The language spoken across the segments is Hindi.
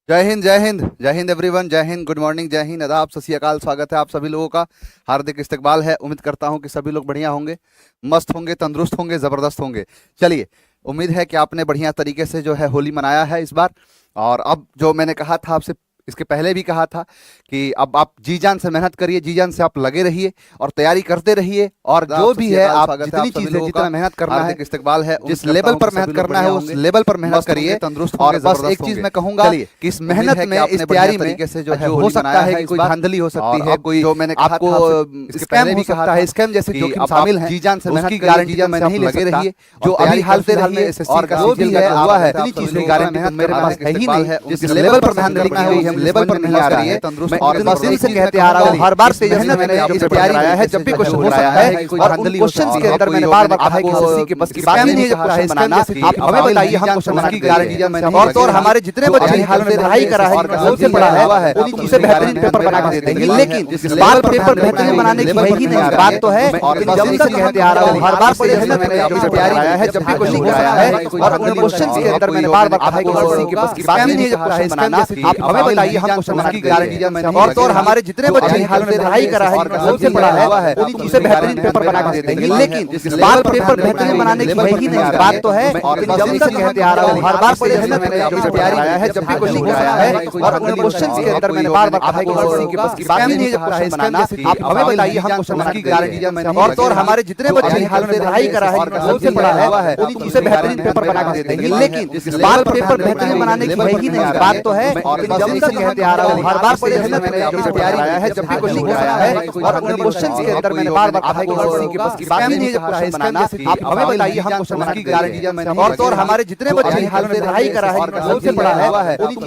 जय हिंद जय हिंद जय हिंद एवरीवन। जय हिंद, गुड मॉर्निंग, जय हिंद, आदाब, सत श्री अकाल। स्वागत है आप सभी लोगों का। हार्दिक इस्तकबाल है। उम्मीद करता हूं कि सभी लोग बढ़िया होंगे, मस्त होंगे, तंदुरुस्त होंगे, ज़बरदस्त होंगे। चलिए, उम्मीद है कि आपने बढ़िया तरीके से जो है होली मनाया है इस बार। और अब जो मैंने कहा था आपसे, इसके पहले भी कहा था कि अब आप जी जान से मेहनत करिए, जी जान से आप लगे रहिए और तैयारी करते रहिए। और आदाब, जो सत भी श्री है, अकाल, आप स्वागत है जितनी आप सभी चीज़ें, लोगों जितना का। मेहनत करना है, हार्दिक इस्तकबाल है। उम्मीद जिस करता लेवल हूँ पर कि मेहनत सभी लोग करना है बढ़िया उस होंगे, लेवल पर मेहनत मस्त होंगे, करिए। तंदुरुस्त और होंगे, बस एक ज़बरदस्त चीज होंगे। मैं कहूंगा चलिए, कि इस उम्मीद मेहनत है में, कि इस आपने बढ़िया तैयारी में तरीके से जो है हो होली सकता मनाया है है कि इस कोई बार। धांधली हो सकती और है, अब कोई जो मैंने कहा था आपको आपसे इसके स्कैम पहले हो भी कहा सकता था है, स्कैम जैसे कि जोखिम अब आप शामिल हैं। जी जान से तो मेहनत उसकी करिए, जी गारंटी तो जान मैं से आप नहीं ले लगे सकता। रहिए जो और अभी तैयारी हाल करते फिलहाल में रहिए। एसएससी और का जो सीजीएल भी का है जो आप हुआ है, आप सभी उसकी लोगों का गारंटी तो मेहनत मेरे करना पास है, है ही इस्तकबाल नहीं। है। जिस उम्मीद लेवल करता पर हूँ मेहनत सभी लोग करनी बढ़िया है, होंगे, उस लेवल पर नहीं मस्त आ रही होंगे, है। तंदुरुस्त मैं होंगे, बस दिल ज़बरदस्त से होंगे। कहते आ रहा हूँ, चलिए, हर बार इस से जैसे मेहनत मैंने में जो इस पेपर तैयारी कराया में है, जैसे जब भी जो है क्वेश्चन हो पूछा रहा जाता है है कि कोई और उन धांधली हो क्वेश्चंस सकती के है, अंदर कोई मैंने जो बार मैंने बार कहा कहा कि कि एसएससी के बस की बात स्कैम नहीं नहीं है, हो सकता है, प्रशासन स्कैम जैसे कि जोखिम अब शामिल आप है। जी जान से तो मेहनत उसकी करिए, गारंटी जी तो जान मैं से आप नहीं ले लगे सकता। रहिए। हमारे जितने जो बच्चे अभी हैं, हाल जिन्होंने फिलहाल पढ़ाई में करा है, एसएससी जिन्होंने का जोर से सीजीएल पढ़ा आया है, हुआ है, उन्हीं तो चीजें उसकी बेहतरीन गारंटी तो पेपर मेरे बना के पास देते है हैं। ही है। लेकिन जिस इस लेवल बार पर पेपर मेहनत करना बेहतरीन है, बनाने उस की लेवल है पर ही नहीं नहीं, आ रही बात है। तो है। और लेकिन बस जब दिल तक से कहते कहते आ आ रहा रहा हूँ, हूँ, हर आप बार जैसे से जैसे मेहनत मैंने में जो जो पेपर तैयारी कराया में है, जब भी जहाँ क्वेश्चन हो पूछा रहा जाता है है कि कोई और उन धांधली हो क्वेश्चंस सकती के है, अंदर कोई मैंने जो बार मैंने बार कहा कहा कि कि एसएससी के बस की बात स्कैम नहीं नहीं है, हो सकता है, प्रशासन स्कैम बना जैसे कि जोखिम अब हमें आप बताइए, जी हम जान से क्वेश्चन बना मेहनत के करिए, देते जी हैं। जान से आप और तो लगे और रहिए। हमारे जितने जो बच्चे अभी हैं, हाल जिन्होंने फिलहाल पढ़ाई में करा है, एसएससी जिन्होंने का जोर से सीजीएल पढ़ा आया है, हुआ है, उन्हीं तो चीजें उसकी बेहतरीन गारंटी तो पेपर मेरे बना के पास देते है हैं। ही है। लेकिन जिस इस लेवल बार पर पेपर मेहनत करना है, बेहतरीन उस बनाने की लेवल है पर ही नहीं आ नहीं, रही बात है। तो है। और लेकिन बस जब दिल तक से कहते आ कहते रहा आ हूँ, रहा हूँ, हर आप बार जैसे से जैसे मेहनत मैंने में जो जो पेपर तैयारी कराया में है, जब भी जहाँ क्वेश्चन हो पूछा रहा जाता है है कि कोई और उन धांधली हो क्वेश्चंस सकती के है, अंदर कोई मैंने जो बार मैंने बार कहा कहा कि कि एसएससी के बस की बात स्कैम नहीं नहीं है, हो सकता है, प्रशासन स्कैम बना जैसे कि आप अब हमें आप बताइए, जी हम जान से क्वेश्चन बना मेहनत के करिए, देते जी हैं। जान से और आप तो और लगे रहिए। हमारे जितने जो बच्चे अभी हैं, हाल जिन्होंने फिलहाल पढ़ाई में करा है, एसएससी जिन्होंने का जोर से सीजीएल पढ़ा आया है, हुआ है, उन्हीं तो चीजें उसकी बेहतरीन गारंटी तो पेपर मेरे बना के पास देते है हैं। ही है। लेकिन जिस इस लेवल बार पर पेपर मेहनत करना है, बेहतरीन उस बनाने की लेवल है पर ही नहीं आ नहीं, रही बात है। तो है। और लेकिन बस जब दिल तक से कहते कहते आ आ रहा रहा हूँ, हूँ, हर आप बार से जैसे जैसे मेहनत मैंने में जो जो पेपर तैयारी कराया है, में जब भी जहाँ क्वेश्चन हो पूछा रहा जाता है है कि कोई और उन धांधली हो क्वेश्चंस सकती के है, अंदर कोई मैंने जो बार मैंने बार कहा कहा कि कि एसएससी के बस की बात स्कैम नहीं नहीं है, हो सकता है, प्रशासन स्कैम बना जैसे कि आप अब हमें आप बताइए, जी हम जान से क्वेश्चन बना मेहनत के करिए, देते हैं। जी और जान तो से और आप लगे हमारे रहिए। जितने जो बच्चे अभी हैं, हाल जिन्होंने फिलहाल पढ़ाई में करा है, एसएससी जिन्होंने का जोर से सीजीएल पढ़ा आया है, हुआ है, उन्हीं तो चीजें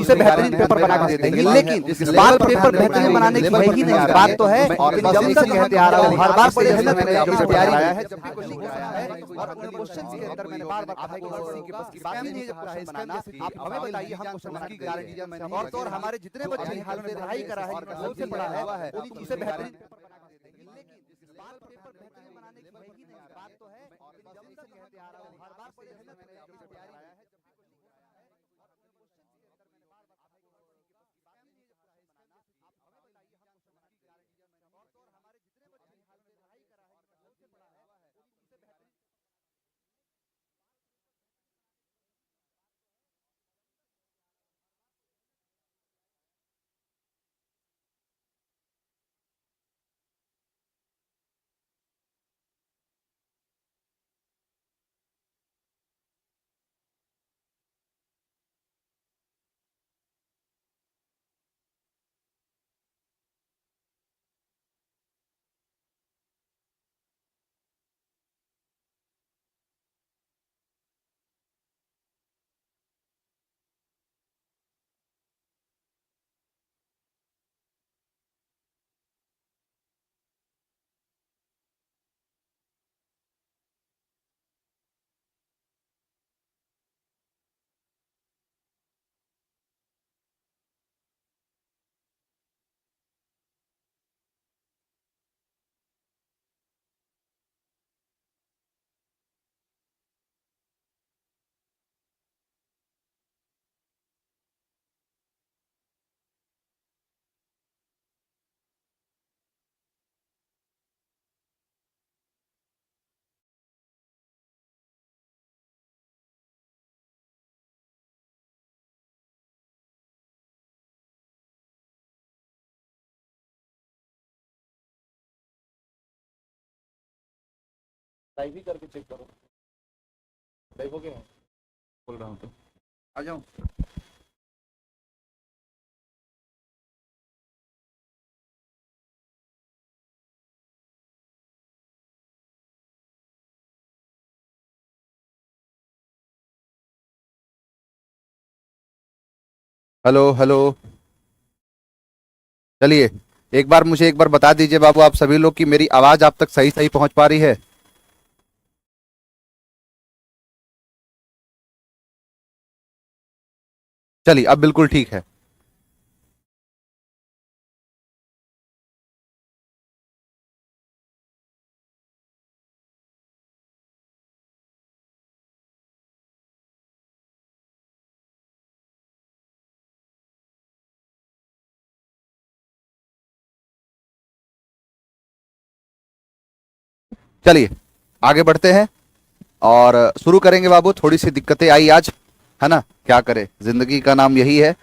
उसकी बेहतरीन गारंटी तो पेपर मेरे बना के पास देते है हैं। ही है। लेकिन जिस इस लेवल बार पर पेपर मेहनत करना है, बेहतरीन उस बनाने की लेवल है पर ही नहीं आ नहीं, रही बात है। तो है। और लेकिन बस जब दिल तक से कहते कहते आ आ रहा रहा हूँ, हूँ, हर आप बार से जैसे जैसे मेहनत मैंने में जो जो पेपर तैयारी कराया में है, जब भी जहाँ क्वेश्चन हो पूछा रहा जाता है है कि कोई और उन धांधली हो क्वेश्चंस सकती के है, अंदर कोई मैंने जो बार मैंने बार कहा कहा कि कि एसएससी के बस की बात स्कैम नहीं नहीं है, हो सकता है, प्रशासन स्कैम बना जैसे कि आप अब हमें आप बताइए, जी हम जान से क्वेश्चन बना मेहनत के करिए, देते हैं। जी और जान तो से और आप हमारे जितने जो बच्चे अभी हैं, हाल जिन्होंने फिलहाल पढ़ाई में करा है, एसएससी का जिन्होंने जोर से सीजीएल पढ़ा आया है, हुआ है, उन्हीं तो चीजें उसकी बेहतरीन गारंटी पेपर बना के देते हैं। लेकिन इस बार पेपर बेहतरीन बनाने की है ही नहीं, बात तो है। लेकिन जब तक कहते आ रहा हूँ, हर बार से मेहनत में जो तैयारी में जब भी क्वेश्चन पूछा जाता है और उन क्वेश्चंस के अंदर मैंने बार बार कहा कि स्कैम नहीं हो सकता है, स्कैम जैसे आप हमें बताइए, हम क्वेश्चन बना के देते हैं। और तो और हमारे जितने बच्चे हैं, जिन्होंने पढ़ाई करा है, जिन्होंने जोर से पढ़ा है, उन्हीं चीजें बेहतरीन लाइव ही करके चेक करो। लाइव हो गया, बोल रहा हूँ तो आ जाओ। Hello hello. चलिए, एक बार मुझे एक बार बता दीजिए बाबू, आप सभी लोग, कि मेरी आवाज आप तक सही सही पहुंच पा रही है? चलिए, अब बिल्कुल ठीक है। चलिए आगे बढ़ते हैं और शुरू करेंगे बाबू। थोड़ी सी दिक्कतें आई आज, है ना, क्या करें, जिंदगी का नाम यही है।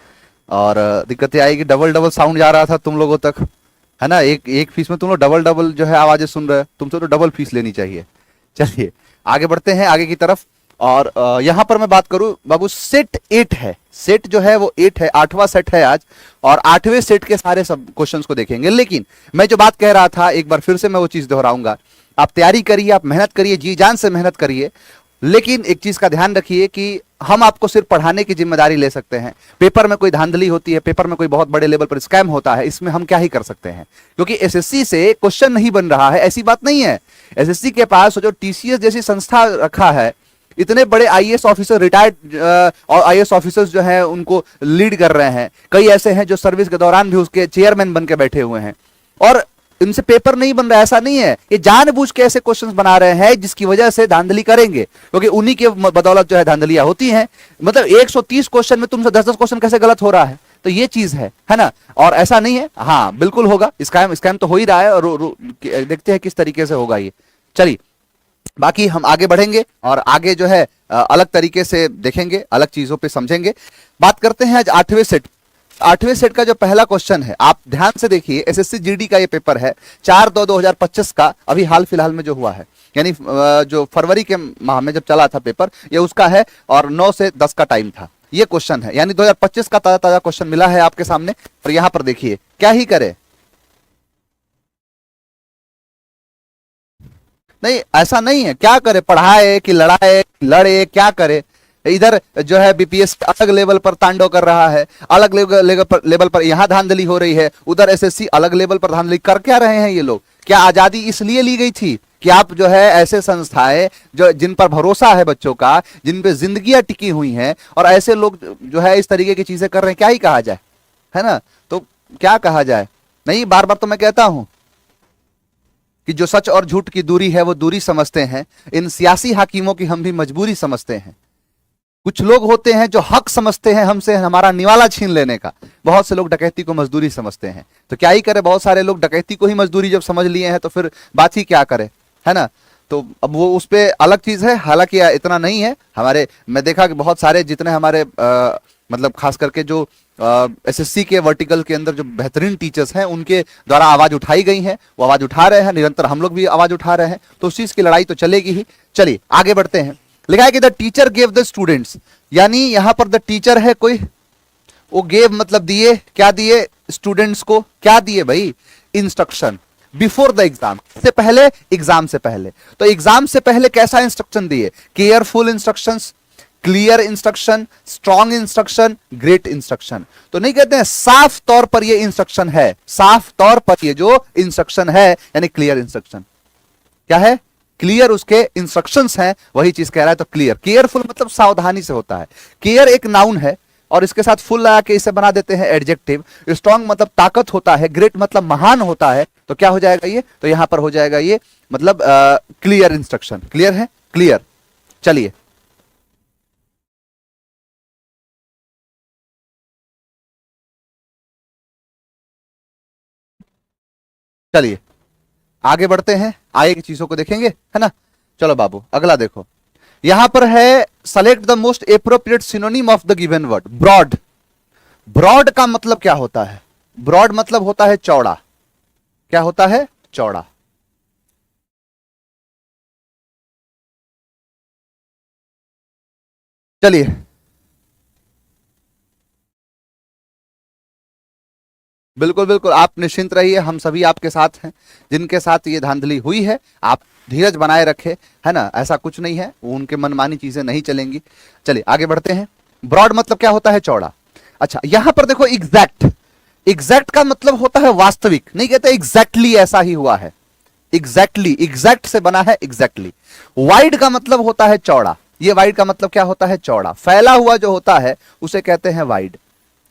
और दिक्कतें आएगी। डबल डबल साउंड जा रहा था तुम लोगों तक, है ना। एक एक फीस में तुम लोग डबल डबल जो है आवाजें सुन रहे हो, तुमसे तो डबल फीस लेनी चाहिए। चलिए आगे बढ़ते हैं आगे की तरफ। और यहां पर मैं बात करूं बाबू, सेट 8 है। सेट जो है वो 8 है, 8वां सेट है आज। और 8वें सेट के सारे सब क्वेश्चंस को देखेंगे। लेकिन मैं जो बात कह रहा था, एक बार फिर से मैं वो चीज दोहराऊंगा। आप तैयारी करिए, आप मेहनत करिए, जी जान से मेहनत करिए। लेकिन एक चीज का ध्यान रखिए कि हम आपको सिर्फ पढ़ाने की जिम्मेदारी ले सकते हैं। पेपर में कोई धांधली होती है, पेपर में कोई बहुत बड़े लेवल पर स्कैम होता है, इसमें हम क्या ही कर सकते हैं, क्योंकि एसएससी से क्वेश्चन नहीं बन रहा है, ऐसी बात नहीं है। एसएससी के पास जो टीसीएस जैसी संस्था रखा है, इतने बड़े आईएएस ऑफिसर, रिटायर्ड और आईएएस ऑफिसर्स जो हैं उनको लीड कर रहे हैं। कई ऐसे हैं जो सर्विस के दौरान भी उसके चेयरमैन बन के बैठे हुए हैं, और इनसे पेपर नहीं बन रहा है। ऐसा नहीं है, ये जानबूझ के ऐसे क्वेश्चंस बना रहे हैं जिसकी वजह से धांधली करेंगे, क्योंकि उन्हीं के बदौलत जो है धांधलियां होती हैं। मतलब 130 क्वेश्चन में तुमसे 10-10 क्वेश्चन कैसे गलत हो रहा है, तो ये चीज है ना। और ऐसा नहीं है, हाँ बिल्कुल होगा, स्कैम स्कैम तो हो ही रहा है, और देखते हैं किस तरीके से होगा ये। चलिए बाकी हम आगे बढ़ेंगे और आगे जो है अलग तरीके से देखेंगे, अलग चीजों पे समझेंगे। बात करते हैं आज 8वें सेट। 8वें सेट का जो पहला क्वेश्चन है, आप ध्यान से देखिए। एसएससी जीडी का ये पेपर है 4/2/2025 का, अभी हाल फिलहाल में जो हुआ है, यानी जो फरवरी के माह में जब चला था पेपर, ये उसका है। और 9 से 10 का टाइम था। ये क्वेश्चन है, यानी 2025 का ताजा ताजा क्वेश्चन मिला है आपके सामने। और यहां पर देखिए क्या ही करे, नहीं ऐसा नहीं है, क्या करे, पढ़ाए कि लड़ाए, लड़े, क्या करे। इधर जो है बीपीएस अलग लेवल पर तांडव कर रहा है, अलग लेवल पर यहां धांधली हो रही है, उधर एसएससी अलग लेवल पर धांधली कर क्या रहे हैं ये लोग। क्या आजादी इसलिए ली गई थी कि आप जो है ऐसे संस्थाएं जो जिन पर भरोसा है बच्चों का, जिन पे जिंदगियां टिकी हुई हैं, और ऐसे लोग जो है इस तरीके की चीजें कर रहे हैं, क्या ही कहा जाए, है ना। तो क्या कहा जाए, नहीं बार बार तो मैं कहता हूं कि जो सच और झूठ की दूरी है वो दूरी समझते हैं। इन सियासी हाकिमों की हम भी मजबूरी समझते हैं। कुछ लोग होते हैं जो हक समझते हैं हमसे हमारा निवाला छीन लेने का। बहुत से लोग डकैती को मजदूरी समझते हैं, तो क्या ही करे, बहुत सारे लोग डकैती को ही मजदूरी जब समझ लिए हैं तो फिर बात ही क्या करे, है ना। तो अब वो उस पे अलग चीज है, हालांकि इतना नहीं है हमारे। मैं देखा कि बहुत सारे जितने हमारे मतलब खास करके जो एसएससी के वर्टिकल के अंदर जो बेहतरीन टीचर्स हैं, उनके द्वारा आवाज उठाई गई है, वो आवाज उठा रहे हैं, निरंतर हम लोग भी आवाज उठा रहे हैं, तो उस चीज की लड़ाई तो चलेगी ही। चलिए आगे बढ़ते हैं। लिखा है कि the teacher gave the students, यानी यहां पर द टीचर है कोई, वो गेव मतलब दिए, क्या दिए स्टूडेंट्स को, क्या दिए भाई, इंस्ट्रक्शन बिफोर द एग्जाम, से पहले, एग्जाम से पहले। तो एग्जाम से पहले कैसा इंस्ट्रक्शन दिए, careful instructions, clear instruction, strong instruction, great instruction. तो नहीं कहते हैं साफ तौर पर ये इंस्ट्रक्शन है, साफ तौर पर ये जो इंस्ट्रक्शन है यानी क्लियर इंस्ट्रक्शन। क्या है, क्लियर उसके इंस्ट्रक्शंस हैं, वही चीज कह रहा है। तो क्लियर, केयरफुल मतलब सावधानी से होता है। केयर एक नाउन है और इसके साथ फुल लगा के इसे बना देते हैं एडजेक्टिव। स्ट्रॉन्ग मतलब ताकत होता है, ग्रेट मतलब महान होता है। तो क्या हो जाएगा ये, तो यहां पर हो जाएगा ये मतलब क्लियर इंस्ट्रक्शन। क्लियर है, क्लियर। चलिए चलिए आगे बढ़ते हैं, आगे की चीजों को देखेंगे, है ना। चलो बाबू अगला देखो, यहां पर है select the most appropriate synonym of the given word. Broad, broad का मतलब क्या होता है, ब्रॉड मतलब होता है चौड़ा। क्या होता है, चौड़ा। चलिए बिल्कुल बिल्कुल, आप निश्चिंत रहिए, हम सभी आपके साथ हैं। जिनके साथ ये धांधली हुई है, आप धीरज बनाए रखे, है ना। ऐसा कुछ नहीं है, उनके मनमानी चीजें नहीं चलेंगी। चलिए आगे बढ़ते हैं। ब्रॉड मतलब क्या होता है, चौड़ा। अच्छा यहां पर देखो एग्जैक्ट, एग्जैक्ट का मतलब होता है वास्तविक। नहीं कहते एग्जैक्टली ऐसा ही हुआ है, एग्जैक्टली, एग्जैक्ट से बना है एग्जैक्टली। वाइड का मतलब होता है चौड़ा। ये वाइड का मतलब क्या होता है, चौड़ा। फैला हुआ जो होता है उसे कहते हैं वाइड,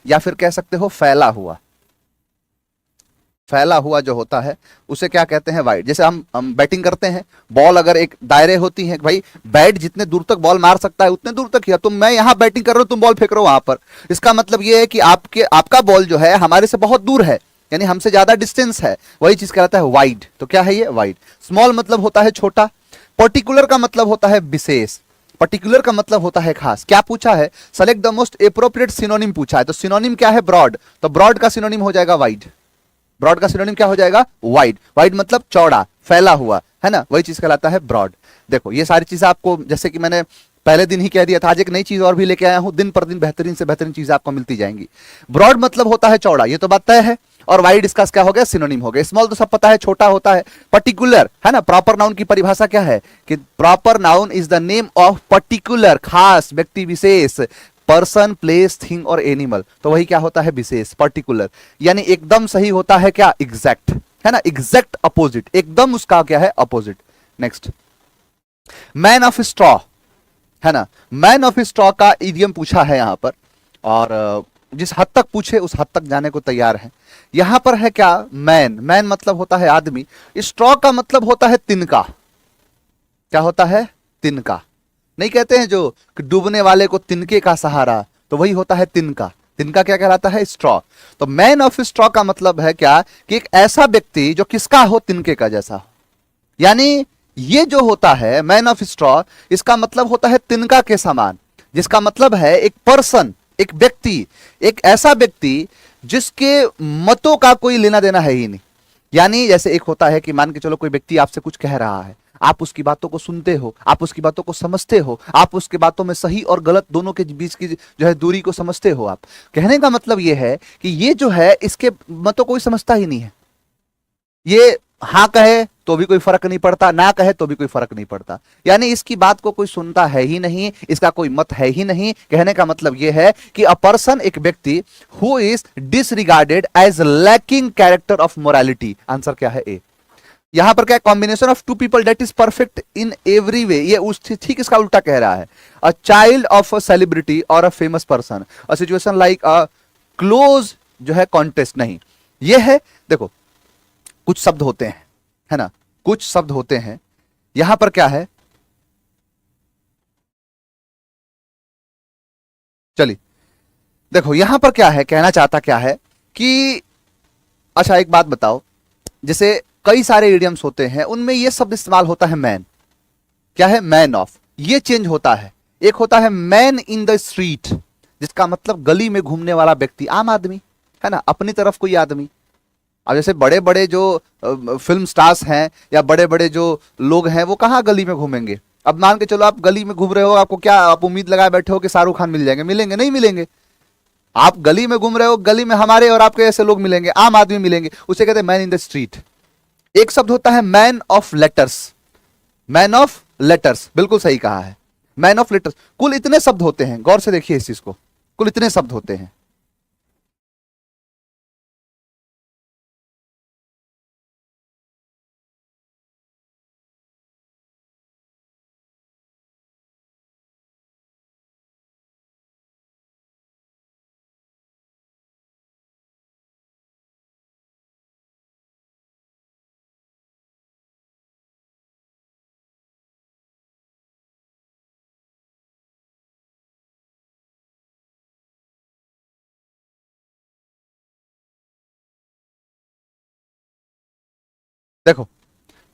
या फिर कह सकते हो फैला हुआ। फैला हुआ जो होता है उसे क्या कहते हैं, वाइड। जैसे हम बैटिंग करते हैं, बॉल अगर एक दायरे होती है, भाई बैट जितने दूर तक बॉल मार सकता है उतने दूर तक ही। तुम, मैं यहां बैटिंग कर रहा हूं, तुम बॉल फेंक रहे हो वहां पर, इसका मतलब यह है कि आपका बॉल जो है हमारे से बहुत दूर है, यानी हमसे ज्यादा डिस्टेंस है, वही चीज कहलाता है वाइड। तो क्या है ये? वाइड। स्मॉल मतलब होता है छोटा। पर्टिकुलर का मतलब होता है विशेष। पर्टिकुलर का मतलब होता है खास। क्या पूछा है? Select the most appropriate synonym पूछा है। तो सिनोनिम क्या है? ब्रॉड। तो ब्रॉड का सिनोनिम हो जाएगा वाइड। ब्रॉड का सिनोनिम क्या हो जाएगा? वाइड। वाइड मतलब चौड़ा, फैला हुआ, है ना, वही चीज कहलाता है ब्रॉड। देखो ये सारी चीजें आपको, जैसे कि मैंने पहले दिन ही कह दिया था, आज एक नई चीज और भी लेके आया हूं। दिन पर दिन बेहतरीन से बेहतरीन चीजें आपको मिलती जाएंगी। ब्रॉड मतलब होता है चौड़ा, ये तो बात तय है। और वाइड इसका क्या हो गया? सिनोनिम हो गया। स्मॉल तो सब पता है, छोटा होता है। पर्टिकुलर, है ना, प्रॉपर नाउन की परिभाषा क्या है? कि proper noun is the name of particular, खास, व्यक्ति विशेष, पर्सन, प्लेस, थिंग और एनिमल। तो वही क्या होता है? विशेष, पर्टिकुलर। यानी एकदम सही होता है क्या? एग्जैक्ट, है ना, एग्जैक्ट अपोजिट, एकदम उसका क्या है? Opposite. Next, man of straw, है ना। मैन ऑफ स्ट्रॉ का इडियम पूछा है यहां पर, और जिस हद तक पूछे उस हद तक जाने को तैयार है। यहां पर है क्या? मैन। मैन मतलब होता है आदमी। स्ट्रॉ का मतलब होता है तिनका। क्या होता है? तिनका। नहीं कहते हैं जो कि डूबने वाले को तिनके का सहारा, तो वही होता है तिनका। तिनका क्या कहलाता है? स्ट्रॉ। तो मैन ऑफ स्ट्रॉ का मतलब है क्या? कि एक ऐसा व्यक्ति जो किसका हो? तिनके का जैसा हो। यानी ये जो होता है मैन ऑफ स्ट्रॉ, इसका मतलब होता है तिनका के समान, जिसका मतलब है एक पर्सन, एक व्यक्ति, एक ऐसा व्यक्ति जिसके मतों का कोई लेना देना है ही नहीं। यानी जैसे एक होता है कि मान के चलो कोई व्यक्ति आपसे कुछ कह रहा है, आप उसकी बातों को सुनते हो, आप उसकी बातों को समझते हो, आप उसके बातों में सही और गलत दोनों के बीच की जो है दूरी को समझते हो। आप कहने का मतलब ये है कि ये जो है इसके मतों कोई समझता ही नहीं है। ये हाँ कहे तो भी कोई फर्क नहीं पड़ता, ना कहे तो भी कोई फर्क नहीं पड़ता। यानी इसकी बात को कोई सुनता है ही नहीं, इसका कोई मत है ही नहीं। कहने का मतलब यह है कि अ पर्सन, एक व्यक्ति, who is disregarded as lacking character of morality. Answer क्या है? ए। यहां पर क्या? Combination of two people that is perfect in every way. ये उस ठीक इसका उल्टा कह रहा है। A child of a celebrity और a famous person, a situation like a close जो है कॉन्टेस्ट। नहीं, ये है, देखो कुछ शब्द होते हैं, है ना, कुछ शब्द होते हैं। यहां पर क्या है? चलिए देखो यहां पर क्या है, कहना चाहता क्या है कि, अच्छा एक बात बताओ, जैसे कई सारे इडियम्स होते हैं उनमें यह शब्द इस्तेमाल होता है मैन। क्या है? Man of. ये चेंज होता है। एक होता है मैन इन द स्ट्रीट, जिसका मतलब गली में घूमने वाला व्यक्ति, आम आदमी, है ना, अपनी तरफ कोई आदमी। अब जैसे बड़े बड़े जो फिल्म स्टार्स हैं या बड़े बड़े जो लोग हैं वो कहाँ गली में घूमेंगे? अब मान के चलो आप गली में घूम रहे हो, आपको क्या आप उम्मीद लगाए बैठे हो कि शाहरुख खान मिल जाएंगे? मिलेंगे नहीं, मिलेंगे। आप गली में घूम रहे हो, गली में हमारे और आपके ऐसे लोग मिलेंगे, आम आदमी मिलेंगे, उसे कहते हैं मैन इन द स्ट्रीट। एक शब्द होता है man of letters. Man of letters, बिल्कुल सही कहा है, मैन ऑफ लेटर्स। कुल इतने शब्द होते हैं, गौर से देखिए इस चीज को, कुल इतने शब्द होते हैं। देखो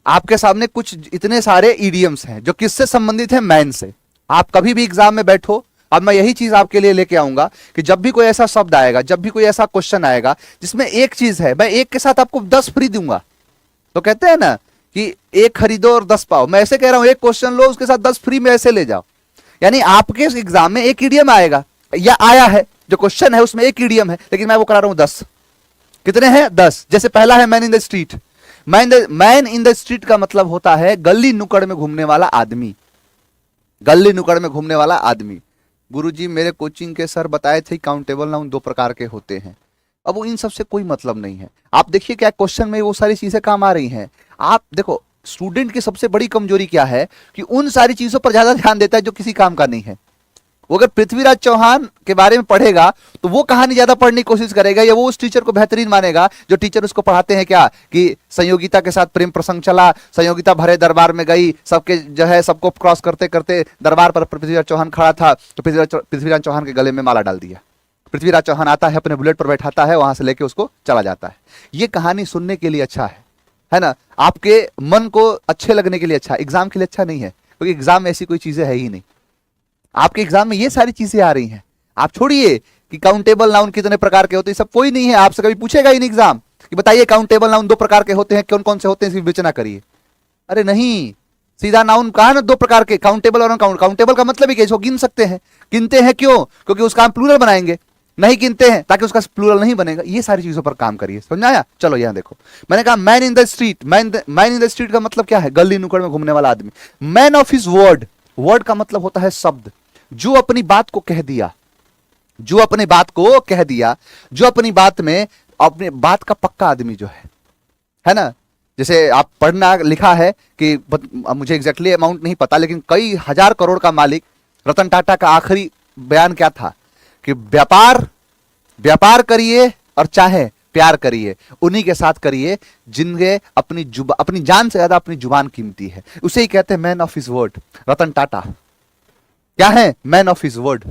आपके सामने कुछ इतने सारे इडियम्स हैं जो किससे संबंधित है? मैन से। आप कभी भी एग्जाम में बैठो, अब मैं यही चीज आपके लिए लेके आऊंगा कि जब भी कोई ऐसा शब्द आएगा, जब भी कोई ऐसा क्वेश्चन आएगा जिसमें एक चीज है, मैं एक के साथ आपको 10 फ्री दूंगा। तो कहते हैं ना कि एक खरीदो और 10 पाओ, मैं ऐसे कह रहा हूं एक क्वेश्चन लो उसके साथ 10 फ्री में ऐसे ले जाओ। यानी आपके एग्जाम में एक इडियम आएगा या आया है, जो क्वेश्चन है उसमें एक इडियम है, लेकिन मैं वो करा रहा हूं 10। कितने हैं? 10। जैसे पहला है man in the street. Man in the street का मतलब होता है गली नुकड़ में घूमने वाला आदमी। गली नुकड़ में घूमने वाला आदमी। गुरुजी मेरे कोचिंग के सर बताए थे काउंटेबल नाउन 2 प्रकार के होते हैं। अब वो इन सब से कोई मतलब नहीं है। आप देखिए क्या क्वेश्चन में वो सारी चीजें काम आ रही हैं। आप देखो स्टूडेंट की सबसे बड़ी कमजोरी क्या है कि उन सारी चीजों पर ज्यादा ध्यान देता है जो किसी काम का नहीं है। वो अगर पृथ्वीराज चौहान के बारे में पढ़ेगा तो वो कहानी ज्यादा पढ़ने की कोशिश करेगा, या वो उस टीचर को बेहतरीन मानेगा जो टीचर उसको पढ़ाते हैं क्या कि संयोगिता के साथ प्रेम प्रसंग चला, संयोगिता भरे दरबार में गई, सबके जो है सबको क्रॉस करते करते दरबार पर पृथ्वीराज चौहान खड़ा था तो पृथ्वीराज चौहान के गले में माला डाल दिया। पृथ्वीराज चौहान आता है, अपने बुलेट पर बैठाता है, वहां से लेके उसको चला जाता है। ये कहानी सुनने के लिए अच्छा है ना, आपके मन को अच्छे लगने के लिए अच्छा, एग्जाम के लिए अच्छा नहीं है, क्योंकि एग्जाम में ऐसी कोई चीजें है ही नहीं। आपके एग्जाम में ये सारी चीजें आ रही हैं। आप छोड़िए कि काउंटेबल नाउन कितने प्रकार के होते हैं, सब कोई नहीं है, आपसे कभी पूछेगा ही नहीं एग्जाम कि बताइए काउंटेबल नाउन 2 प्रकार के होते हैं, कौन कौन से होते हैं, इसकी विवेचना करिए। अरे नहीं, सीधा नाउन कहा ना 2 प्रकार के, काउंटेबल और अनकाउंट। काउंटेबल का मतलब ही कि इसको गिन सकते हैं। गिनते हैं क्यों? क्योंकि उसका हम प्लूरल बनाएंगे। नहीं गिनते हैं ताकि उसका प्लूरल नहीं बनेगा। ये सारी चीजों पर काम करिए, समझ आया? चलो यहां देखो, मैंने कहा man in the street. Man in the street का मतलब क्या है? गली नुक्कड़ में घूमने वाला आदमी। Man of his word, word का मतलब होता है शब्द, जो अपनी बात को कह दिया, जो अपनी बात को कह दिया, जो अपनी बात में अपनी बात का पक्का आदमी जो है ना। जैसे आप पढ़ना लिखा है कि मुझे एग्जैक्टली अमाउंट नहीं पता, लेकिन कई हजार करोड़ का मालिक रतन टाटा का आखिरी बयान क्या था कि व्यापार करिए और चाहे प्यार करिए, उन्हीं के साथ करिए जिनके अपनी जान से ज्यादा अपनी जुबान कीमती है। उसे ही कहते हैं man of his word. Ratan Tata क्या है? Man of his word.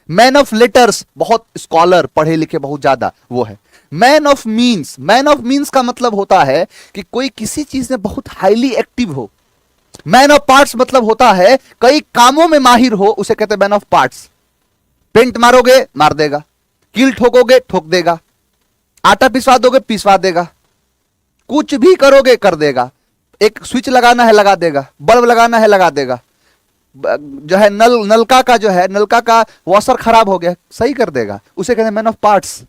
Man of letters, बहुत स्कॉलर, पढ़े लिखे बहुत ज्यादा, वो है। Man of means, man of means का मतलब होता है कि कोई किसी चीज में बहुत हाईली एक्टिव हो। मैन ऑफ पार्ट्स मतलब होता है कई कामों में माहिर हो, उसे कहते हैं मैन ऑफ पार्ट्स। पेंट मारोगे मार देगा, कील ठोकोगे ठोक देगा, आटा पिसवा दोगे पिसवा देगा, कुछ भी करोगे कर देगा। एक स्विच लगाना है लगा देगा, बल्ब लगाना है लगा देगा, जो है नलका का जो है नलका का वॉशर खराब हो गया सही कर देगा, उसे कहते हैं man of parts.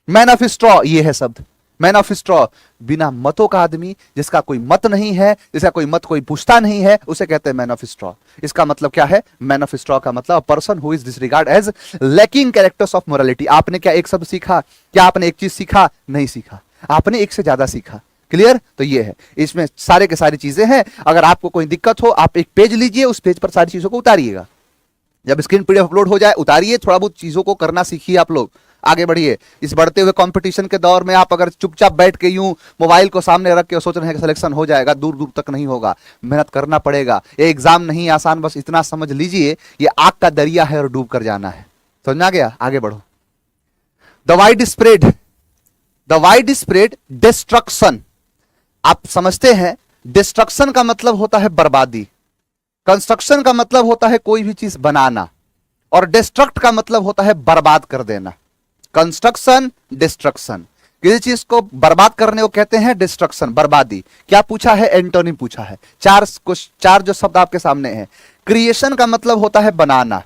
Man of straw, ये है शब्द मैन ऑफ स्ट्रॉ। बिना मतों का आदमी, जिसका कोई मत नहीं है, जिसका कोई मत कोई पूछता नहीं है, उसे कहते हैं मैन ऑफ स्ट्रॉ। इसका मतलब क्या है? मैन ऑफ स्ट्रॉ का मतलब person who is disregard as lacking characters of morality. आपने क्या एक शब्द सीखा? क्या आपने एक चीज सीखा? नहीं सीखा, आपने एक से ज्यादा सीखा। क्लियर? तो ये है, इसमें सारे के सारी चीजें हैं। अगर आपको कोई दिक्कत हो, आप एक पेज लीजिए, उस पेज पर सारी चीजों को उतारिएगा। जब स्क्रीन पीडीएफ अपलोड हो जाए उतारिए, थोड़ा बहुत चीजों को करना सीखिए, आप लोग आगे बढ़िए। इस बढ़ते हुए कंपटीशन के दौर में आप अगर चुपचाप बैठ के यूं मोबाइल को सामने रख के सोच रहे हैं कि सिलेक्शन हो जाएगा, दूर दूर तक नहीं होगा, मेहनत करना पड़ेगा। ये एग्जाम नहीं आसान, बस इतना समझ लीजिए ये आग का दरिया है और डूब कर जाना है। समझ आ गया? आगे बढ़ो। The wide spread, the wide spread destruction. आप समझते हैं डिस्ट्रक्शन का मतलब होता है बर्बादी, कंस्ट्रक्शन का मतलब होता है कोई भी चीज बनाना, और डिस्ट्रक्ट का मतलब होता है बर्बाद कर देना। कंस्ट्रक्शन, डिस्ट्रक्शन, किसी चीज को बर्बाद करने को कहते हैं डिस्ट्रक्शन, बर्बादी। क्या पूछा है? एंटोनिम पूछा है। चार जो शब्द आपके सामने हैं। क्रिएशन का मतलब होता है बनाना,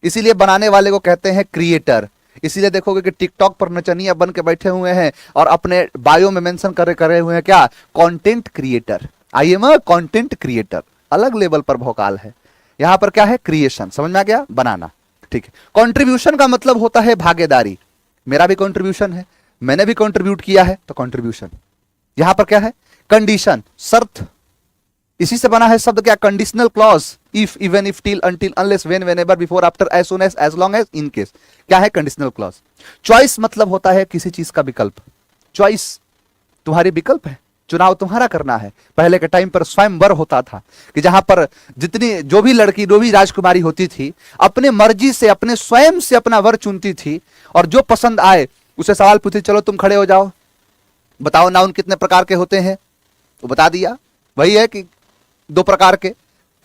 इसीलिए बनाने वाले को कहते हैं क्रिएटर। इसीलिए देखोगे कि टिकटॉक पर नचनिया बन के बैठे हुए हैं और अपने बायो में मेंशन करे हुए हैं क्या? Content creator. I am a content creator, अलग लेवल पर भौकाल है। यहां पर क्या है? क्रिएशन। समझ में आ गया? बनाना। ठीक है। कंट्रीब्यूशन का मतलब होता है भागीदारी। मेरा भी कंट्रीब्यूशन है, मैंने भी कंट्रीब्यूट किया है, तो कंट्रीब्यूशन। यहां पर क्या है? कंडीशन, शर्त। इसी से बना है शब्द क्या? Conditional clause. If, even, if, till, until, unless, when, whenever, before, after, as soon as long as, in case. क्या है? Conditional clause. चॉइस मतलब होता है किसी चीज का विकल्प। चॉइस तुम्हारी विकल्प है, चुनाव तुम्हारा करना है। पहले के टाइम पर स्वयंवर होता था कि जहां पर जितनी जो भी लड़की, जो भी राजकुमारी होती थी, अपने मर्जी से, अपने स्वयं से अपना वर चुनती थी, और जो पसंद आए उसे सवाल पूछती, चलो तुम खड़े हो जाओ, बताओ नाउन कितने प्रकार के होते हैं? तो बता दिया। वही है कि 2 प्रकार के।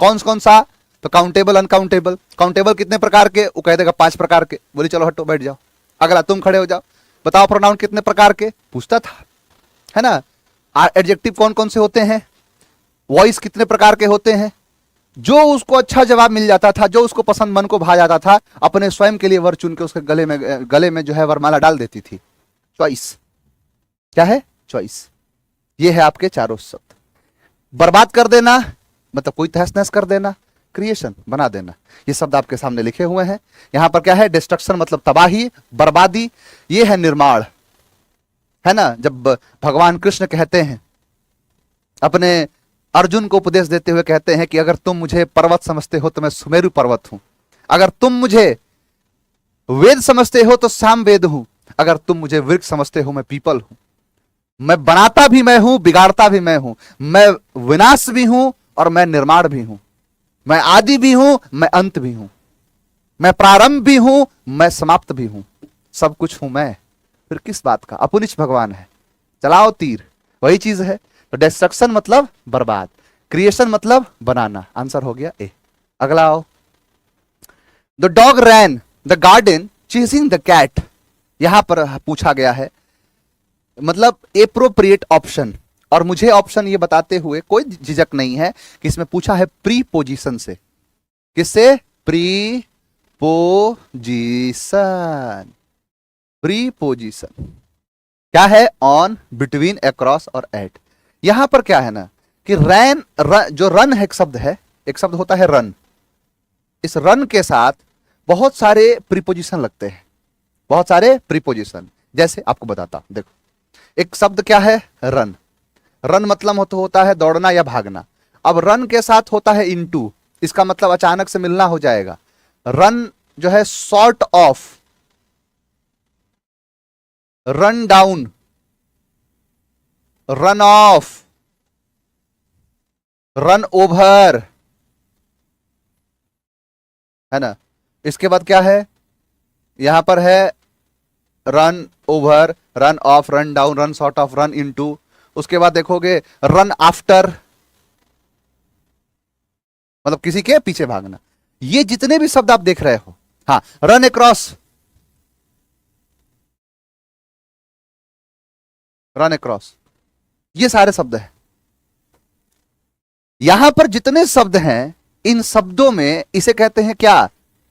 कौन कौन सा? तो काउंटेबल, अनकाउंटेबल। काउंटेबल कितने प्रकार के? वो कह देगा 5 प्रकार के। बोली चलो हटो बैठ जाओ। अगला, तुम खड़े हो जाओ, बताओ प्रोनाउन कितने प्रकार के? पूछता था, है ना। एडजेक्टिव कौन कौन से होते हैं? वॉइस कितने प्रकार के होते हैं? जो उसको अच्छा जवाब मिल जाता था, जो उसको पसंद, मन को भा जाता था, अपने स्वयं के लिए वर चुन के उसके गले में जो है वरमाला डाल देती थी। चॉइस। क्या है? चॉइस। ये है आपके चारों शब्द। बर्बाद कर देना मतलब कोई तहस नहस कर देना, क्रिएशन, बना देना। ये शब्द आपके सामने लिखे हुए हैं। यहां पर क्या है? डिस्ट्रक्शन मतलब तबाही, बर्बादी। ये है निर्माण, है ना। जब भगवान कृष्ण कहते हैं, अपने अर्जुन को उपदेश देते हुए कहते हैं कि अगर तुम मुझे पर्वत समझते हो तो मैं सुमेरु पर्वत हूं, अगर तुम मुझे वेद समझते हो तो साम वेद हूं, अगर तुम मुझे वृक्ष समझते हो मैं पीपल हूं। मैं बनाता भी मैं हूं, बिगाड़ता भी मैं हूं, मैं विनाश भी हूं और मैं निर्माण भी हूं, मैं आदि भी हूं, मैं अंत भी हूं, मैं प्रारंभ भी हूं, मैं समाप्त भी हूं। सब कुछ हूं मैं, फिर किस बात का, अपुनिच भगवान है, चलाओ तीर, वही चीज है। तो डिस्ट्रक्शन मतलब बर्बाद, क्रिएशन मतलब बनाना, आंसर हो गया ए। अगला आओ, the dog ran the garden chasing the cat, यहां पर पूछा गया है, मतलब एप्रोप्रिएट ऑप्शन, और मुझे ऑप्शन ये बताते हुए कोई झिझक नहीं है कि इसमें पूछा है प्री पोजीशन से। किससे? Pre position. प्री पोजीशन क्या है? ऑन, बिटवीन, अक्रॉस और एट। यहां पर क्या है ना कि रैन, जो रन है एक शब्द है, एक शब्द होता है रन, इस रन के साथ बहुत सारे प्रीपोजिशन लगते हैं, बहुत सारे प्रीपोजिशन। जैसे आपको बताता, देखो एक शब्द क्या है? रन। रन मतलब होता है दौड़ना या भागना। अब रन के साथ होता है इनटू, इसका मतलब अचानक से मिलना हो जाएगा। रन जो है sort of, run down, run of, run over, है ना। इसके बाद क्या है? यहां पर है run over, run of, run down, run sort of, run into. उसके बाद देखोगे रन आफ्टर, मतलब किसी के पीछे भागना। ये जितने भी शब्द आप देख रहे हो, हाँ, रन अक्रॉस, रन अक्रॉस, ये सारे शब्द हैं। यहां पर जितने शब्द हैं, इन शब्दों में इसे कहते हैं क्या?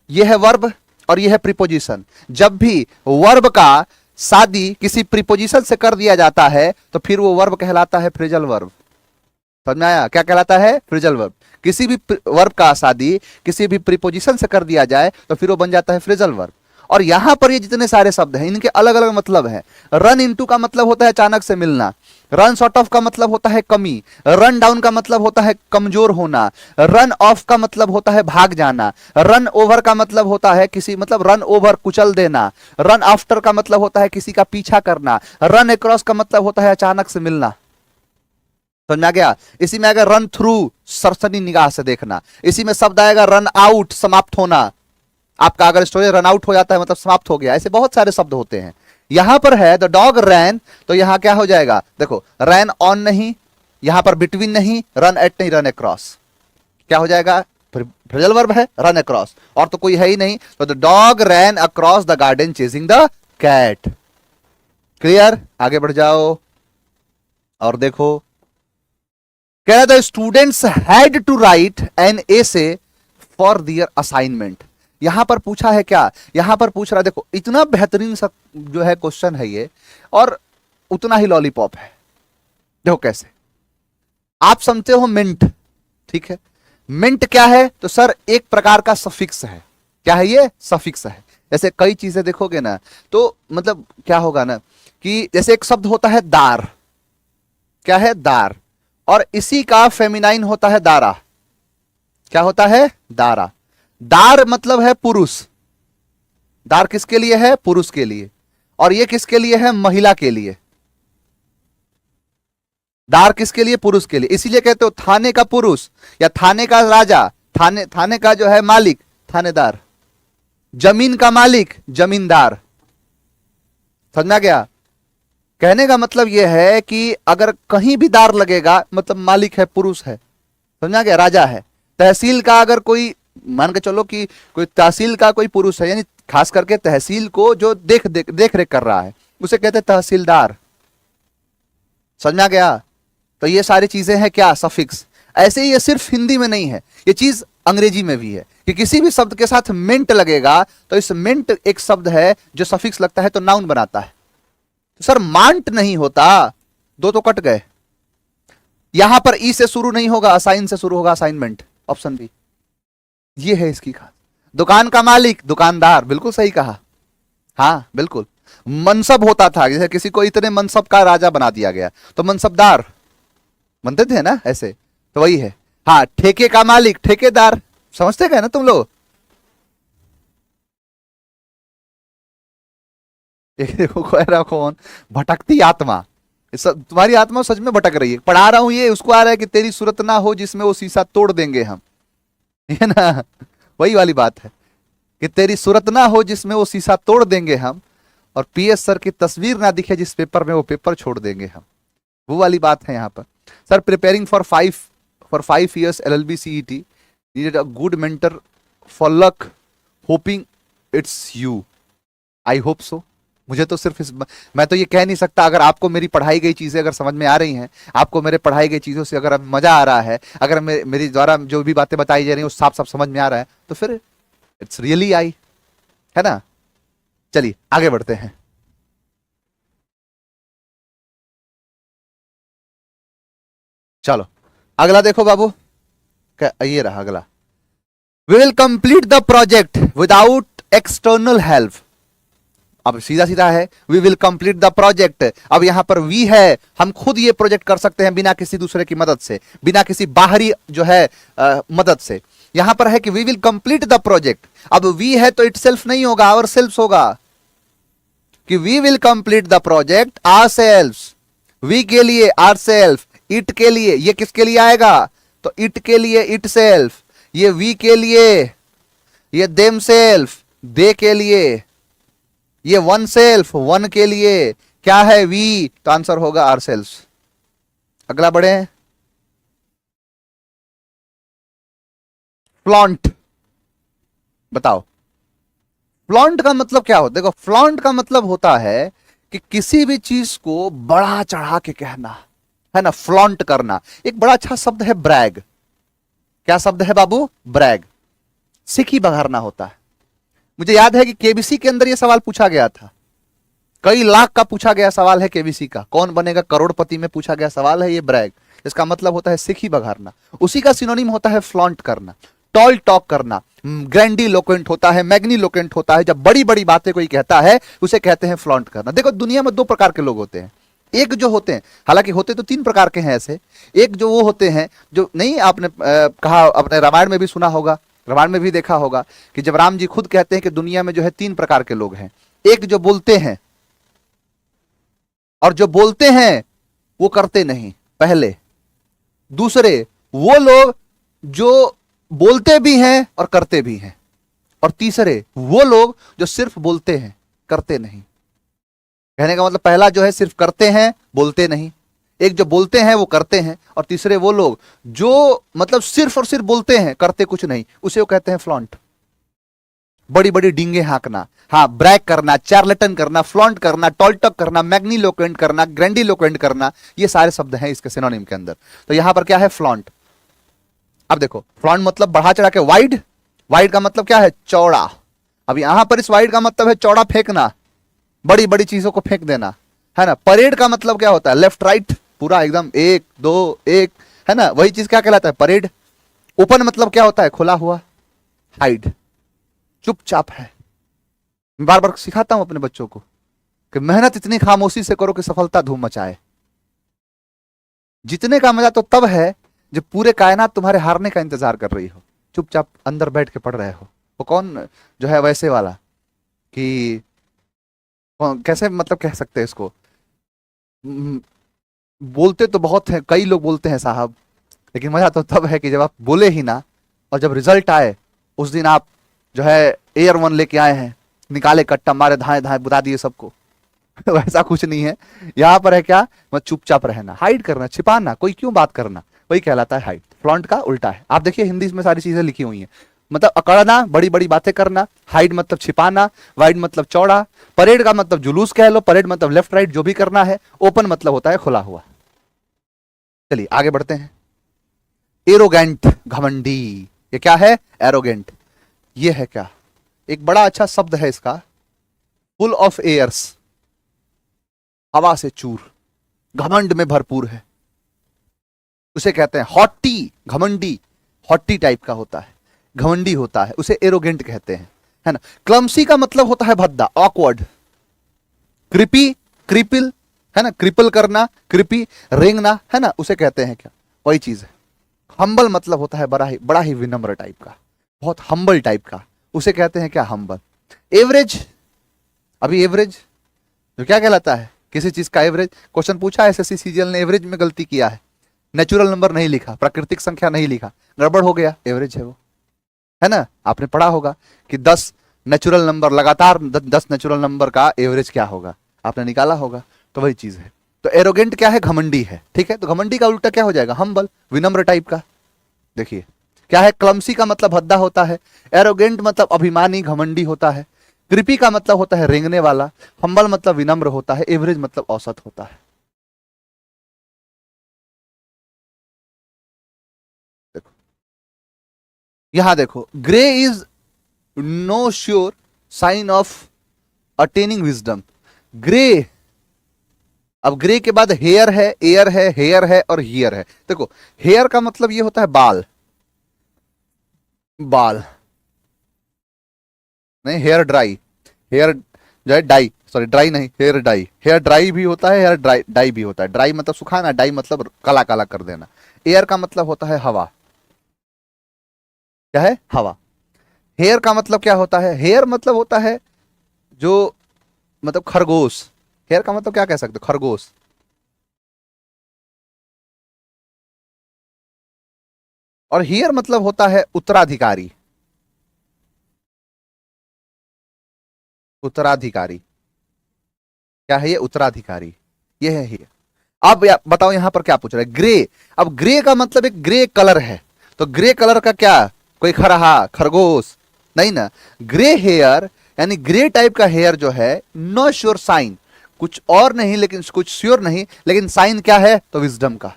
यह है वर्ब और यह है प्रीपोजिशन। जब भी वर्ब का शादी किसी प्रीपोजिशन से कर दिया जाता है तो फिर वो वर्ब कहलाता है फ्रेजल वर्ब। समझ में आया? क्या कहलाता है? Phrasal verb. किसी भी वर्ब का शादी किसी भी प्रीपोजिशन से कर दिया जाए तो फिर वो बन जाता है फ्रेजल वर्ब। और यहां पर ये जितने सारे शब्द हैं, इनके अलग अलग मतलब हैं। रन इनटू का मतलब होता है अचानक से मिलना, रन सॉर्ट ऑफ का मतलब होता है कमी, रन डाउन का मतलब होता है कमजोर होना, रन ऑफ का मतलब होता है भाग जाना, रन ओवर का मतलब होता है किसी, मतलब रन ओवर कुचल देना, रन आफ्टर का मतलब होता है किसी का पीछा करना, रन अक्रॉस का मतलब होता है अचानक से मिलना। समझ में आ गया? इसी में आएगा रन थ्रू, सरसरी निगाह से देखना। इसी में शब्द आएगा रन आउट, समाप्त होना। आपका अगर स्टोरी रन आउट हो जाता है मतलब समाप्त हो गया। ऐसे बहुत सारे शब्द होते हैं। यहां पर है द डॉग रैन, तो यहां क्या हो जाएगा? देखो, रैन ऑन नहीं, यहां पर बिटवीन नहीं, रन एट नहीं, रन अक्रॉस। क्या हो जाएगा? फ्रेजल वर्ब है, रन अक्रॉस, और तो कोई है ही नहीं। तो the dog ran across the garden chasing the cat. Clear? आगे बढ़ जाओ और देखो, कह रहा था students had to write an essay for their assignment. यहां पर पूछा है क्या? यहां पर पूछ रहा, देखो इतना बेहतरीन सा जो है क्वेश्चन है ये, और उतना ही लॉलीपॉप है। देखो कैसे, आप समझते हो मिंट, ठीक है। मिंट क्या है? तो सर एक प्रकार का सफिक्स है। क्या है ये? सफिक्स है। जैसे कई चीजें देखोगे ना तो मतलब क्या होगा ना कि जैसे एक शब्द होता है दार, क्या है? दार, और इसी का फेमिनाइन होता है दारा। क्या होता है? दारा। दार मतलब है पुरुष, दार किसके लिए है? पुरुष के लिए। और ये किसके लिए है? महिला के लिए। दार किसके लिए? पुरुष के लिए। इसीलिए कहते हो थाने का पुरुष या थाने का राजा, थाने का जो है मालिक, थानेदार। जमीन का मालिक, जमींदार। समझ में आ गया? कहने का मतलब यह है कि अगर कहीं भी दार लगेगा मतलब मालिक है, पुरुष है। समझ में आ गया? राजा है। तहसील का अगर कोई, मान के चलो कि कोई तहसील का कोई पुरुष है, यानी खास करके तहसील को जो देख रेख कर रहा है, उसे कहते हैं तहसीलदार। समझ में आ गया? तो ये सारी चीजें हैं क्या? सफिक्स। ऐसे ही ये सिर्फ हिंदी में नहीं है, ये चीज अंग्रेजी में भी है कि किसी भी शब्द के साथ मिंट लगेगा तो इस मिंट एक शब्द है जो सफिक्स लगता है तो नाउन बनाता है। तो सर मांट नहीं होता, दो तो कट गए। यहां पर ई से शुरू नहीं होगा, असाइन से शुरू होगा, असाइनमेंट, ऑप्शन बी। ये है इसकी खास। दुकान का मालिक, दुकानदार, बिल्कुल सही कहा। हाँ बिल्कुल। मनसब होता था, जैसे किसी को इतने मनसब का राजा बना दिया गया तो मनसबदार बनते थे ना, ऐसे तो वही है। हाँ, ठेके का मालिक, ठेकेदार। समझते गए ना तुम लोग? देखो कह रहा कौन? भटकती आत्मा। तुम्हारी आत्मा सच में भटक रही है। पढ़ा रहा हूं ये, उसको आ रहा है कि तेरी सूरत ना हो जिसमें वो शीशा तोड़ देंगे हम, है ना? वही वाली बात है कि तेरी सूरत ना हो जिसमें वो शीशा तोड़ देंगे हम। और पीएस सर की तस्वीर ना दिखे जिस पेपर में, वो पेपर छोड़ देंगे हम। वो वाली बात है यहाँ पर। Sir preparing for 5 years LLB CET, needed a good mentor for luck, hopping it's you. I hope so. मुझे तो सिर्फ मैं तो ये कह नहीं सकता, अगर आपको मेरी पढ़ाई गई चीजें अगर समझ में आ रही हैं, आपको मेरे पढ़ाई गई चीजों से अगर मजा आ रहा है, अगर मेरी द्वारा जो भी बातें बताई जा रही हैं वो साफ साफ समझ में आ रहा है, तो फिर इट्स रियली आई, है ना। चलिए आगे बढ़ते हैं। चलो अगला देखो बाबू, ये रहा अगला। We will complete the project without external help. अब सीधा सीधा है, we will complete the project. अब यहां पर वी है, हम खुद ये प्रोजेक्ट कर सकते हैं बिना किसी दूसरे की मदद से, बिना किसी बाहरी जो है मदद से। यहां पर है कि we will complete the project. अब वी है तो इटसेल्फ नहीं होगा, आवर सेल्फ होगा, कि we will complete the project ourself. We के लिए आवर सेल्फ, इट के लिए, ये किसके लिए आएगा, तो इट के लिए इट सेल्फ, ये वी के लिए, ये देम सेल्फ, दे के लिए, ये वन सेल्फ, वन के लिए। क्या है वी, तो आंसर होगा आवर सेल्फ। अगला बढ़े, फ्लॉन्ट। बताओ फ्लॉन्ट का मतलब क्या होता है। देखो फ्लॉन्ट का मतलब होता है कि किसी भी चीज को बढ़ा चढ़ा के कहना, है ना, फ्लॉन्ट करना। एक बड़ा अच्छा शब्द है ब्रैग। क्या शब्द है बाबू, ब्रैग। सिखी बघारना होता है। मुझे याद है कि केबीसी के अंदर यह सवाल पूछा गया था, कई लाख का पूछा गया सवाल है केबीसी का, कौन बनेगा करोड़पति में पूछा गया सवाल है ये ब्रैग। इसका मतलब होता है सिखी बघारना। उसी का सिनोनिम होता है फ्लॉन्ट करना, टॉल टॉक करना। ग्रैंडीलोक्वेंट होता है, मैग्नीलोक्वेंट होता है, जब बड़ी बड़ी बातें कोई कहता है उसे कहते हैं फ्लॉन्ट करना। देखो दुनिया में 2 प्रकार के लोग होते हैं। एक जो होते हैं, हालांकि होते तो 3 प्रकार के हैं ऐसे, एक जो वो होते हैं जो नहीं, आपने कहा, अपने रामायण में भी सुना होगा, रामायण में भी देखा होगा कि जब राम जी खुद कहते हैं कि दुनिया में जो है 3 प्रकार के लोग हैं। एक जो बोलते हैं, और जो बोलते हैं वो करते नहीं पहले। दूसरे वो लोग जो बोलते भी हैं और करते भी हैं। और तीसरे वो लोग जो सिर्फ बोलते हैं करते नहीं। कहने का मतलब पहला जो है सिर्फ करते हैं बोलते नहीं, एक जो बोलते हैं वो करते हैं, और तीसरे वो लोग जो मतलब सिर्फ और सिर्फ बोलते हैं करते कुछ नहीं, उसे वो कहते हैं फ्लॉन्ट। बड़ी बड़ी डींगे हाँकना, हाँ, ब्रैग करना, चार्लेटन करना, फ्लॉन्ट करना, टॉलटॉक करना, मैग्नीलोक्वेंट करना, ग्रैंडीलोक्वेंट करना, ये सारे शब्द हैं इसके सिनोनिम के अंदर। तो यहां पर क्या है, फ्लॉन्ट। अब देखो फ्लॉन्ट मतलब बढ़ा चढ़ा के, वाइड, वाइड का मतलब क्या है, चौड़ा। अब यहां पर इस वाइड का मतलब है चौड़ा फेंकना, बड़ी बड़ी चीजों को फेंक देना, है ना। परेड का मतलब क्या होता है, लेफ्ट राइट, पूरा एकदम 1 2 1, है ना, वही चीज क्या कहलाता है, परेड। ओपन मतलब क्या होता है, खुला हुआ। हाइड चुपचाप है। मैं बार बार सिखाता हूं अपने बच्चों को कि मेहनत इतनी खामोशी से करो कि सफलता धूम मचाए। जीतने का मजा तो तब है जब पूरे कायनात तुम्हारे हारने का इंतजार कर रही हो, चुपचाप अंदर बैठ के पढ़ रहे हो। वो कौन जो है वैसे वाला कि कैसे मतलब कह सकते हैं इसको, बोलते तो बहुत है, कई लोग बोलते हैं साहब, लेकिन मजा तो तब है कि जब आप बोले ही ना, और जब रिजल्ट आए उस दिन आप जो है एयर 1 लेके आए हैं, निकाले कट्टा, मारे धाए धाए बुता दिए सबको। वैसा कुछ नहीं है। यहां पर है क्या, मत चुपचाप रहना, हाइड करना, छिपाना, कोई क्यों बात करना, वही कहलाता है हाइड। फ्लॉन्ट का उल्टा है। आप देखिए हिंदी में सारी चीजें लिखी हुई हैं, मतलब अकड़ना, बड़ी बड़ी बातें करना, हाइड मतलब छिपाना, वाइड मतलब चौड़ा, परेड का मतलब जुलूस कह लो, परेड मतलब लेफ्ट राइट जो भी करना है, ओपन मतलब होता है खुला हुआ। चलिए आगे बढ़ते हैं। एरोगेंट, घमंडी। ये क्या है, एरोगेंट। ये है क्या, एक बड़ा अच्छा शब्द है इसका, फुल ऑफ एयर्स, हवा से चूर, घमंड में भरपूर है, उसे कहते हैं हॉटी। घमंडी हॉटी टाइप का होता है, घमंडी होता है, उसे एरोगेंट कहते हैं, है ना। क्लमसी का मतलब होता है भद्दा, ऑकवर्ड। क्रिपी, क्रिपिल, है ना, क्रिपल करना, क्रिपी, रेंगना, है ना, उसे कहते हैं क्या, वही चीज है। हम्बल मतलब होता है बड़ा ही विनम्र टाइप का, बहुत हम्बल टाइप का, उसे कहते हैं क्या, हम्बल। एवरेज, अभी एवरेज तो क्या कहलाता है, किसी चीज का एवरेज। क्वेश्चन पूछा एसएससी सीजीएल ने, एवरेज में गलती किया है, नेचुरल नंबर नहीं लिखा, प्राकृतिक संख्या नहीं लिखा, गड़बड़ हो गया, एवरेज है वो, है ना। आपने पढ़ा होगा कि 10 नेचुरल नंबर, लगातार 10 नेचुरल नंबर का एवरेज क्या होगा, आपने निकाला होगा। तो वही चीज है। तो एरोगेंट क्या है, घमंडी है, ठीक है। तो घमंडी का उल्टा क्या हो जाएगा, हम्बल, विनम्र टाइप का। देखिए क्या है, क्लमसी का मतलब भद्दा होता है, एरोगेंट मतलब अभिमानी घमंडी होता है, कृपी का मतलब होता है रेंगने वाला, हम्बल मतलब विनम्र होता है, एवरेज मतलब औसत होता है। देखो यहां देखो, grey is no sure sign of attaining wisdom. Grey, अब ग्रे के बाद हेयर है, एयर है, हेयर है और हियर है। देखो हेयर का मतलब ये होता है बाल, बाल नहीं, हेयर ड्राई, हेयर जो है डाई, सॉरी ड्राई नहीं, हेयर डाई, हेयर ड्राई भी होता है, हेयर ड्राई डाई भी होता है। ड्राई मतलब सुखाना, डाई मतलब काला काला कर देना। एयर का मतलब होता है हवा, क्या है, हवा। हेयर का मतलब क्या होता है, हेयर मतलब होता है जो, मतलब खरगोश। हेयर का मतलब क्या कह सकते हो, खरगोश। और हियर मतलब होता है उत्तराधिकारी, उत्तराधिकारी। क्या है ये, उत्तराधिकारी, ये है हियर। अब बताओ यहां पर क्या पूछ रहा है, ग्रे। अब ग्रे का मतलब एक ग्रे कलर है, तो ग्रे कलर का क्या, कोई खरहा, खरगोश नहीं ना। ग्रे हेयर यानी ग्रे टाइप का हेयर जो है, नो श्योर साइन, कुछ और नहीं लेकिन, कुछ श्योर नहीं लेकिन साइन क्या है, तो विजडम का।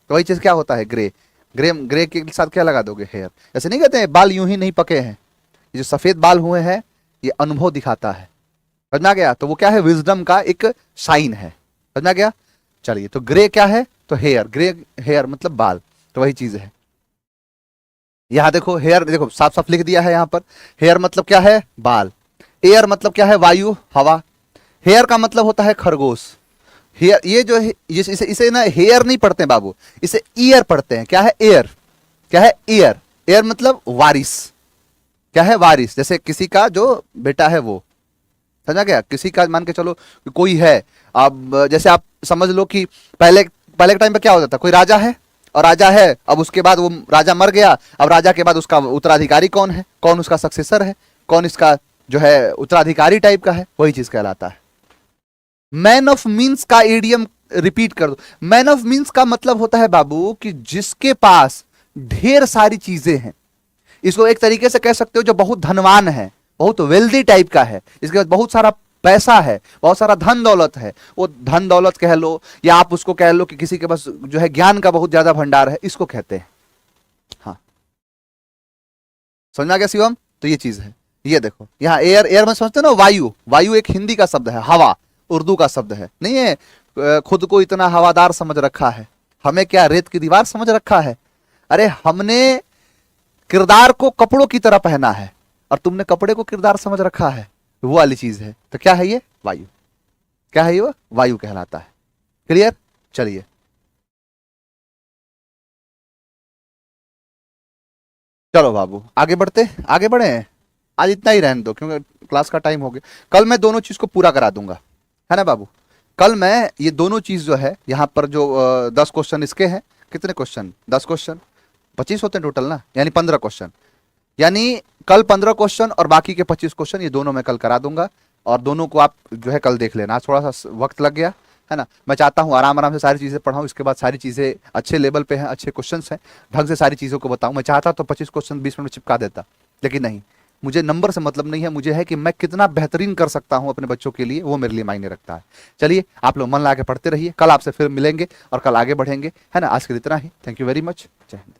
तो वही चीज क्या होता है, ग्रे। ग्रे, ग्रे के साथ क्या लगा दोगे, हेयर। ऐसे नहीं कहते हैं बाल यूं ही नहीं पके हैं, ये जो सफेद बाल हुए हैं ये अनुभव दिखाता है, समझ में आ गया। तो वो क्या है, विजडम का एक साइन है, समझ में आ गया। चलिए, तो ग्रे क्या है, तो हेयर, ग्रे हेयर मतलब बाल, तो वही चीज है। यहां देखो हेयर, देखो साफ साफ लिख दिया है यहां पर। हेयर मतलब क्या है, बाल। एयर मतलब क्या है, वायु, हवा। हेयर का मतलब होता है खरगोश। हेयर, ये जो है इसे ना हेयर नहीं पढ़ते हैं बाबू, इसे ईयर पढ़ते हैं। क्या है, एयर, क्या है, एयर। एयर मतलब वारिस, क्या है, वारिस। जैसे किसी का जो बेटा है वो, समझा गया। किसी का मान के चलो कि कोई है, अब जैसे आप समझ लो कि पहले पहले के टाइम पे क्या होता था, कोई राजा है और राजा है, अब उसके बाद वो राजा मर गया, अब राजा के बाद उसका उत्तराधिकारी कौन है, कौन उसका सक्सेसर है, कौन इसका जो है उत्तराधिकारी टाइप का है, वही चीज कहलाता है। मैन ऑफ मीन्स का एडियम रिपीट कर दो। मैन ऑफ मीन्स का मतलब होता है बाबू कि जिसके पास ढेर सारी चीजें हैं। इसको एक तरीके से कह सकते हो जो बहुत धनवान है, बहुत वेल्दी टाइप का है, इसके पास बहुत सारा पैसा है, बहुत सारा धन दौलत है। वो धन दौलत कह लो, या आप उसको कह लो कि किसी के पास जो है ज्ञान का बहुत ज्यादा भंडार है, इसको कहते हैं। हाँ, समझ में आ गया शिवम। तो ये चीज है, ये देखो यहाँ एयर, एयर में समझते हो ना, वायु, वायु एक हिंदी का शब्द है, हवा उर्दू का शब्द है, नहीं है। खुद को इतना हवादार समझ रखा है, हमें क्या रेत की दीवार समझ रखा है। अरे हमने किरदार को कपड़ों की तरह पहना है और तुमने कपड़े को किरदार समझ रखा है, वो वाली चीज है। तो क्या है ये, वायु। क्या है ये, वायु कहलाता है। क्लियर। चलिए चलो बाबू आगे बढ़ते, आगे बढ़े। आज इतना ही रहने दो क्योंकि क्लास का टाइम हो गया। कल मैं दोनों चीज को पूरा करा दूंगा, है ना बाबू। कल मैं ये दोनों चीज जो है यहाँ पर जो 10 क्वेश्चन इसके हैं, कितने क्वेश्चन, 10 क्वेश्चन, 25 होते हैं टोटल ना, यानी 15 क्वेश्चन। यानी कल 15 क्वेश्चन और बाकी के 25 क्वेश्चन ये दोनों मैं कल करा दूंगा, और दोनों को आप जो है कल देख लेना। आज थोड़ा सा वक्त लग गया है ना, मैं चाहता हूँ आराम आराम से सारी चीज़ें पढ़ाऊँ, इसके बाद सारी चीज़ें अच्छे लेवल पे हैं, अच्छे क्वेश्चंस हैं, ढंग से सारी चीज़ों को बताऊँ। मैं चाहता तो 25 क्वेश्चन 20 मिनट में चिपका देता, लेकिन नहीं, मुझे नंबर से मतलब नहीं है, मुझे है कि मैं कितना बेहतरीन कर सकता हूँ अपने बच्चों के लिए, वो मेरे लिए मायने रखता है। चलिए आप लोग मन लगा के पढ़ते रहिए, कल आपसे फिर मिलेंगे और कल आगे बढ़ेंगे, है ना। आज के लिए इतना ही, थैंक यू वेरी मच, जय हिंद।